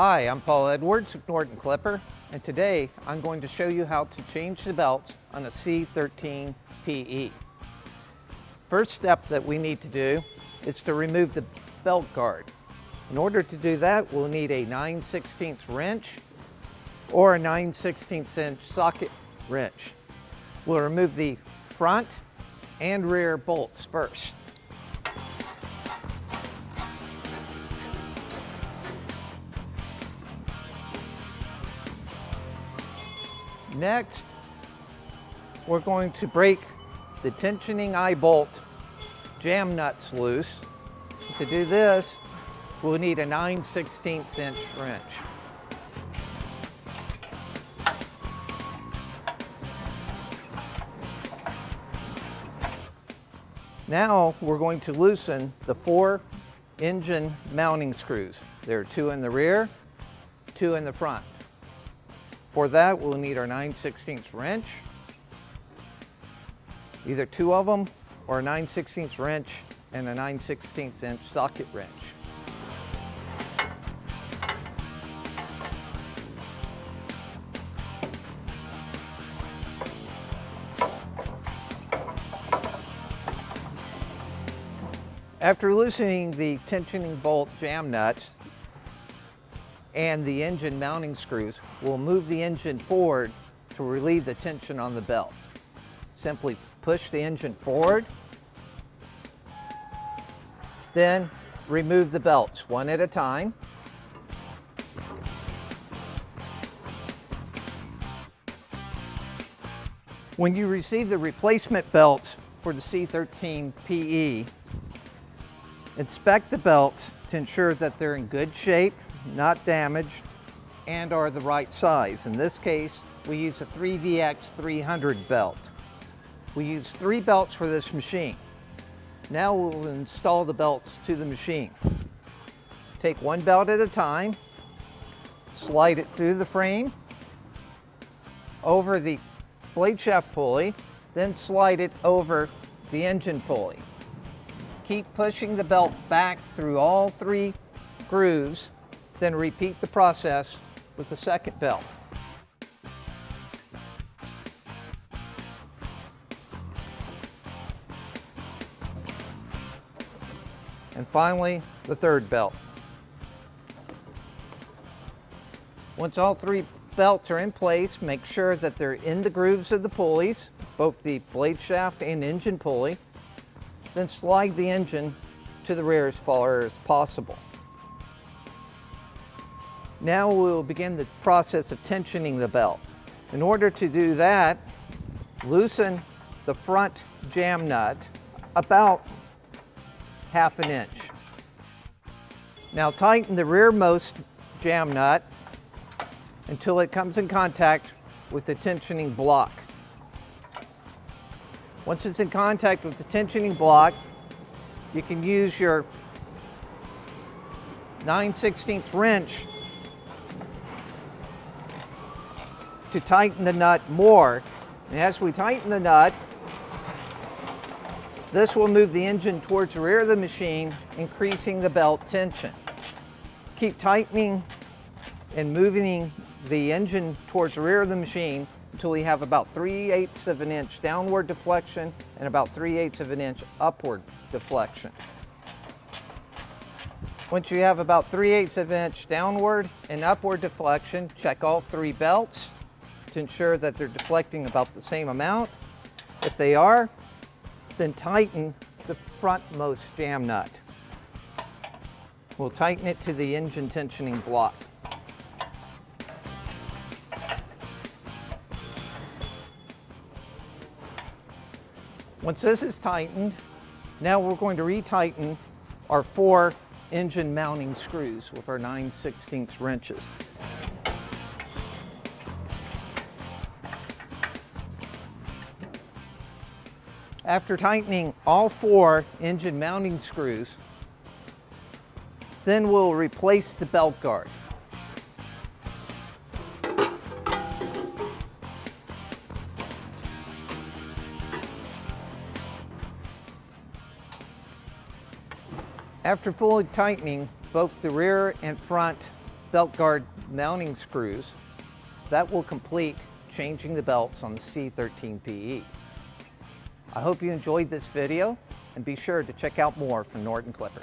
Hi, I'm Paul Edwards of Norton Clipper, and today I'm going to show you how to change the belts on a C13 PE. First step that we need to do is to remove the belt guard. In order to do that, we'll need a 9/16 wrench or a 9/16 inch socket wrench. We'll remove the front and rear bolts first. Next, we're going to break the tensioning eye bolt jam nuts loose. To do this, we'll need a 9/16 inch wrench. Now we're going to loosen the 4 engine mounting screws. There are 2 in the rear, 2 in the front. For that, we'll need our 9/16 wrench, either 2 of them or a 9/16 wrench and a 9/16 inch socket wrench. After loosening the tensioning bolt jam nuts and the engine mounting screws, we'll move the engine forward to relieve the tension on the belt. Simply push the engine forward, then remove the belts one at a time. When you receive the replacement belts for the C13 PE, inspect the belts to ensure that they're in good shape, not damaged, and are the right size. In this case, we use a 3VX300 belt. We use 3 belts for this machine. Now we'll install the belts to the machine. Take 1 belt at a time, slide it through the frame, over the blade shaft pulley, then slide it over the engine pulley. Keep pushing the belt back through all 3 grooves, then repeat the process with the second belt. And finally, the third belt. Once all 3 belts are in place, make sure that they're in the grooves of the pulleys, both the blade shaft and engine pulley. Then slide the engine to the rear as far as possible. Now we'll begin the process of tensioning the belt. In order to do that, loosen the front jam nut about 1/2 inch. Now tighten the rearmost jam nut until it comes in contact with the tensioning block. Once it's in contact with the tensioning block, you can use your 9/16 wrench to tighten the nut more. And as we tighten the nut, this will move the engine towards the rear of the machine, increasing the belt tension. Keep tightening and moving the engine towards the rear of the machine until we have about 3/8 of an inch downward deflection and about 3/8 of an inch upward deflection. Once you have about 3/8 of an inch downward and upward deflection, check all 3 belts to ensure that they're deflecting about the same amount. If they are, then tighten the frontmost jam nut. We'll tighten it to the engine tensioning block. Once this is tightened, now we're going to retighten our 4 engine mounting screws with our 9/16 wrenches. After tightening all 4 engine mounting screws, then we'll replace the belt guard. After fully tightening both the rear and front belt guard mounting screws, that will complete changing the belts on the C13PE. I hope you enjoyed this video, and be sure to check out more from Norton Clipper.